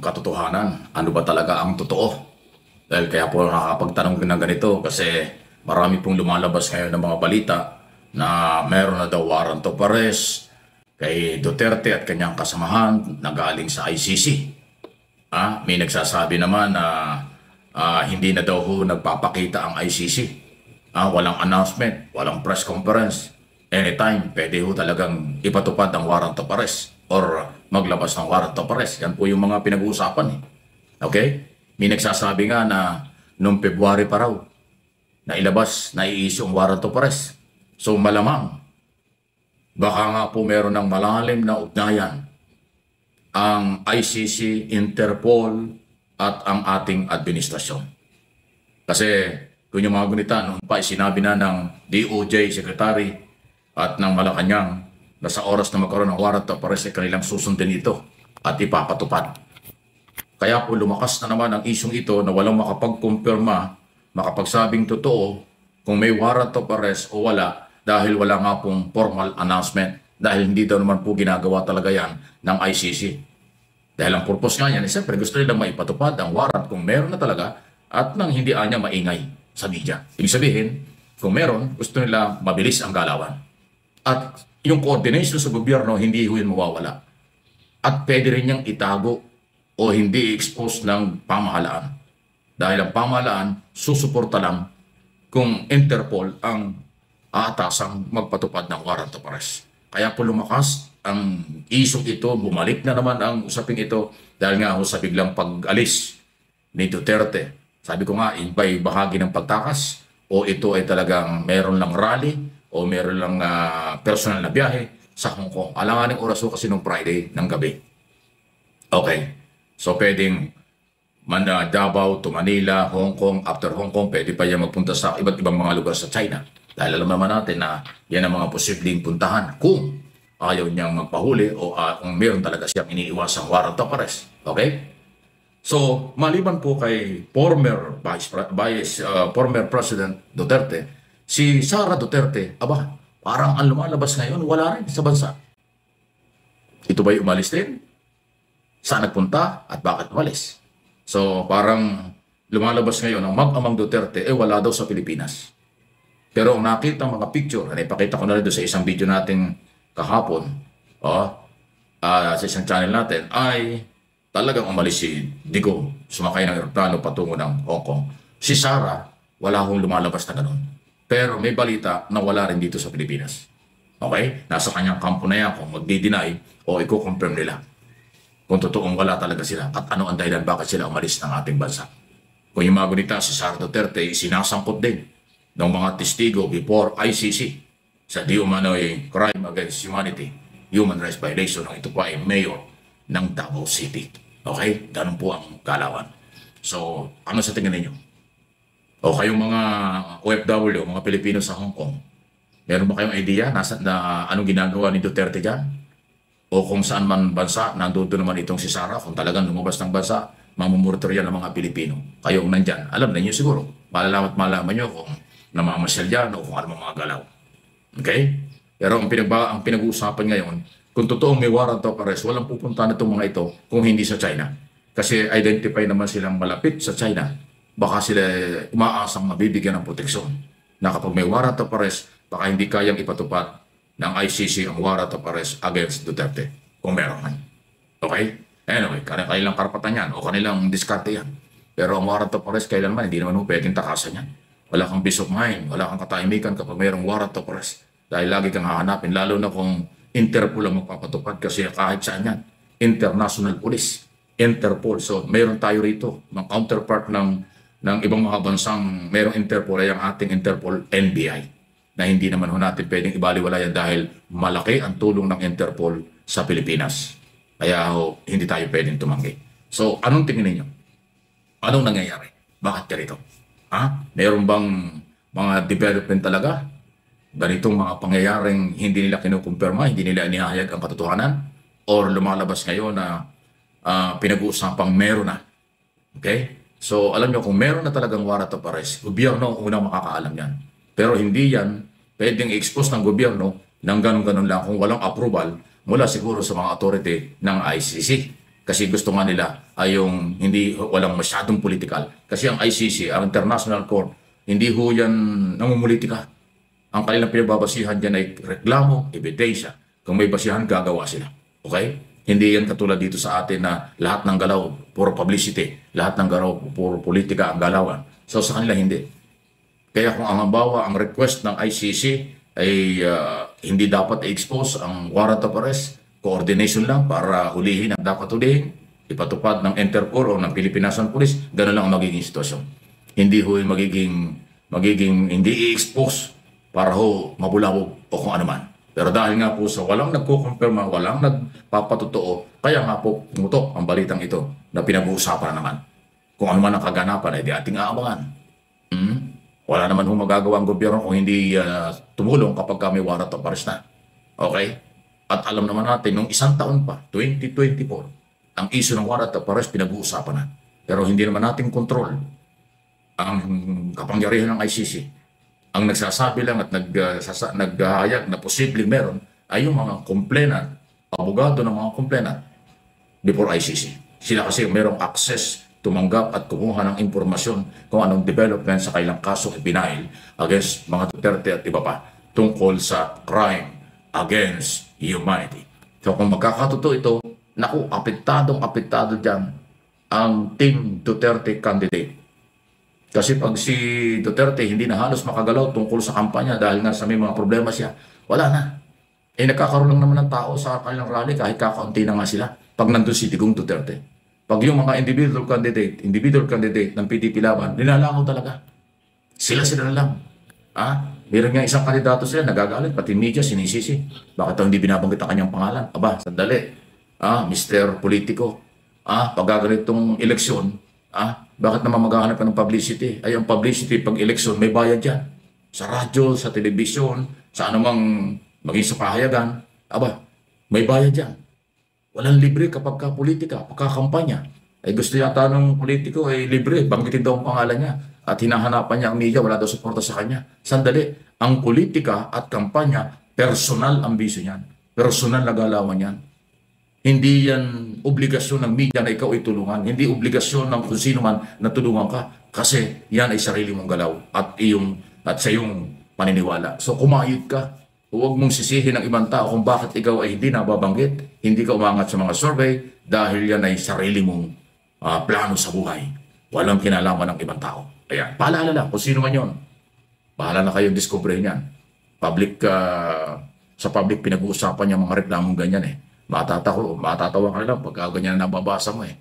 katotohanan. Ano ba talaga ang totoo? Dahil kaya po nakakapagtanong ng ganito kasi marami pong lumalabas ngayon ng mga balita na meron na daw warrant of arrest kay Duterte at kanyang kasamahan na galing sa ICC. May nagsasabi naman na hindi na daw ho nagpapakita ang ICC. Walang announcement, walang press conference. Anytime, pwede ho talagang ipatupad ang warrant of arrest or maglabas ng warrant of arrest. Yan po yung mga pinag-uusapan. Okay? May nagsasabi nga na noong February pa raw na ilabas, na i-issue ang warrant of arrest. So malamang, baka nga po meron ng malalim na ugnayan ang ICC, Interpol at ang ating administrasyon. Kasi kung yung mga gunita, noon pa sinabi na ng DOJ Secretary at ng Malacanang na sa oras na magkaroon ng warrant of arrest ay kanilang susundin ito at ipapatupad. Kaya po lumakas na naman ang isyong ito na walang makapagkumpirma, makapagsabing totoo kung may warrant of arrest o wala dahil wala nga pong formal announcement dahil hindi daw naman po ginagawa talaga yan ng ICC. Dahil ang purpose nga yan, siyempre gusto nilang maipatupad ang warrant kung meron na talaga at nang hindi anya maingay sa media. Ibig sabihin, kung meron, gusto nila mabilis ang galawan. At yung coordination sa gobyerno, hindi yun mawawala. At pwede rin niyang itago o hindi i-expose ng pamahalaan. Dahil ang pamahalaan, susuporta lang kung Interpol ang aatasang magpatupad ng warrant of arrest. Kaya po lumakas ang isong ito, bumalik na naman ang usaping ito dahil nga sa biglang pag-alis ni Duterte. Sabi ko nga, iba'y bahagi ng pagtakas o ito ay talagang meron lang rally o meron lang personal na biyahe sa Hong Kong. Alanganing oras ko kasi nung Friday ng gabi. Okay. So pwedeng Davao to Manila, Hong Kong, after Hong Kong, pwede pa yan magpunta sa iba't ibang mga lugar sa China. Dahil alam naman natin na yan ang mga posibleng puntahan kung ayaw niyang magpahuli o kung meron talaga siyang iniiwasang warrant of arrest. Okay? So, maliban po kay former President Duterte, si Sara Duterte, parang ang lumalabas ngayon, wala rin sa bansa. Ito ba'y umalis din? Saan nagpunta at bakit umalis? So, parang lumalabas ngayon ang mag-amang Duterte, wala daw sa Pilipinas. Pero ang nakita mga picture, na ipakita ko na rin doon sa isang video natin kahapon, sa isang channel natin, ay talagang umalis si Digong, sumakay ng aeroplano patungo ng Hong Kong. Si Sara, wala hong lumalabas na ganun. Pero may balita na wala rin dito sa Pilipinas. Okay? Nasa kanyang kampo na yan kung magdi-deny o i-confirm nila. Kung totoong wala talaga sila at ano ang dahilan bakit sila umalis ng ating bansa. Kung yung mga gunita, si Sara Duterte, sinasangkot din ng mga testigo before ICC sa di umano'y crime against humanity, human rights violation ng ito pa ay mayor ng Davao City. Okay? Ganun po ang galawan. So, ano sa tingin ninyo? O kayong mga OFW, mga Pilipino sa Hong Kong, meron ba kayong idea na anong ginagawa ni Duterte dyan? O kung saan man bansa, nandoon naman itong si Sara, kung talagang lumabas ng bansa, mamumonitor yan ng mga Pilipino. Kayong nandyan, alam na niyo siguro. Malalaman at malaman nyo kung namamasyal yan o kung ano mga galaw. Okay? Pero ang pinag-uusapan ngayon, kung totoong may warrant of arrest, walang pupunta na itong mga ito kung hindi sa China. Kasi identify naman silang malapit sa China. Baka sila umaasang mabibigyan ng proteksyon. Na kapag may warrant of arrest, baka hindi kayang ipatupad ng ICC ang warrant of arrest against Duterte. Kung meron man. Okay? Anyway, kanilang karapatan yan o kanilang diskarte yan. Pero ang warrant of arrest kailanman, hindi naman pwedeng takasan yan. Wala kang peace of mind, wala kang katahimikan kapag mayroong warrant of arrest. Dahil lagi kang hahanapin, lalo na kung Interpol ang magpapatupad kasi kahit saan yan. International Police, Interpol. So mayroon tayo rito, mga counterpart ng ibang mga bansang mayroong Interpol ay ang ating Interpol NBI na hindi naman natin pwedeng ibaliwala yan dahil malaki ang tulong ng Interpol sa Pilipinas. Kaya hindi tayo pwedeng tumanggi. So anong tingin ninyo? Anong nangyayari? Bakit ganito? Mayroon bang mga development talaga? Ganitong mga pangyayaring hindi nila kinukumpirma, hindi nila inihahayag ang katotohanan? Or lumalabas ngayon na pinag-uusapang meron na? Okay? So alam nyo, kung meron na talagang warrant of arrest, gobyerno ang unang makakaalam yan. Pero hindi yan pwedeng i-expose ng gobyerno ng ganun-ganun lang kung walang approval mula siguro sa mga authority ng ICC. Kasi gusto nga nila ay yung hindi, walang masyadong political. Kasi ang ICC, ang International Court, hindi ho yan namumulitika. Ang kanilang pinagbabasihan dyan ay reklamo, ebidensya. Kung may basihan, gagawa sila. Okay? Hindi yan katulad dito sa atin na lahat ng galaw, puro publicity. Lahat ng galaw, puro politika ang galawan. So sa kanila, hindi. Kaya kung ang halimbawa, ang request ng ICC ay hindi dapat i-expose ang warrant of arrest, coordination lang para hulihin ang dapat hulihin, ipatupad ng Interpol o ng Philippine National Police, gano'n lang ang magiging sitwasyon. Hindi ho yung magiging hindi i-expose para ho mabulabog o kung ano man. Pero dahil nga po sa walang nagkukumpirma, walang nagpapatotoo, kaya nga po pumutok ang balitang ito na pinag-uusapan naman. Kung ano man ang kaganapan ay di ating aabangan. Wala naman ho magagawa ang gobyerno kung hindi tumulong kapag kami warrant of arrest na. Okay? At alam naman natin, nung isang taon pa, 2024, ang issue ng warrant of arrest pinag-uusapan na. Pero hindi naman natin control ang kapangyarihan ng ICC. Ang nagsasabi lang at naghahayag na posibleng meron ay yung mga complainant, abogado ng mga complainant before ICC. Sila kasi merong access tumanggap at kumuha ng impormasyon kung anong development sa kailang kaso ipinail against mga Duterte at iba pa tungkol sa crime against humanity. So kung magkakatotoo ito, naku, apektado dyan ang Team Duterte candidate. Kasi pag si Duterte hindi na halos makagalaw tungkol sa kampanya dahil nga sa may mga problema siya, wala na. Eh nagkakaroon lang naman ng tao sa kanilang rally kahit kakaunti na nga sila pag nandun si Digong Duterte. Pag yung mga individual candidate ng PDP Laban, nilalangaw talaga. Sila na lang. Meron nga isang kandidato sila, nagagalit, pati media, sinisisi. Bakit hindi binabanggit ang kanyang pangalan? Aba, sandali. Mr. Politico. Pag ganitong eleksyon, bakit naman maghahanap ka ng publicity? Ay, ang publicity pag eleksyon, may bayad yan. Sa radyo, sa telebisyon, sa anumang maging sa pahayagan. Aba, may bayad yan. Walang libre kapag ka-politika, pagkakampanya. Ay gusto yata ng politiko ay libre, banggitin daw ang pangalan niya. At hinahanapan niya ang media, wala daw suporta sa kanya. Sandali, ang politika at kampanya, personal ambisyon yan. Personal na galawan yan. Hindi yan obligasyon ng media na ikaw ay tulungan. Hindi obligasyon ng kung sino man na tulungan ka. Kasi yan ay sarili mong galaw at sa iyong paniniwala. So kumayod ka. Huwag mong sisihin ng ibang tao kung bakit ikaw ay hindi nababanggit, hindi ka umangat sa mga survey dahil yan ay sarili mong plano sa buhay. Walang kinalaman ng ibang tao. Ayan, paalala lang kung sino man yun. Bahala na kayong discovery niyan. Sa public pinag-uusapan niya mga reklamong ganyan eh. Matatawa ka lang pagka ganyan na nababasa mo eh.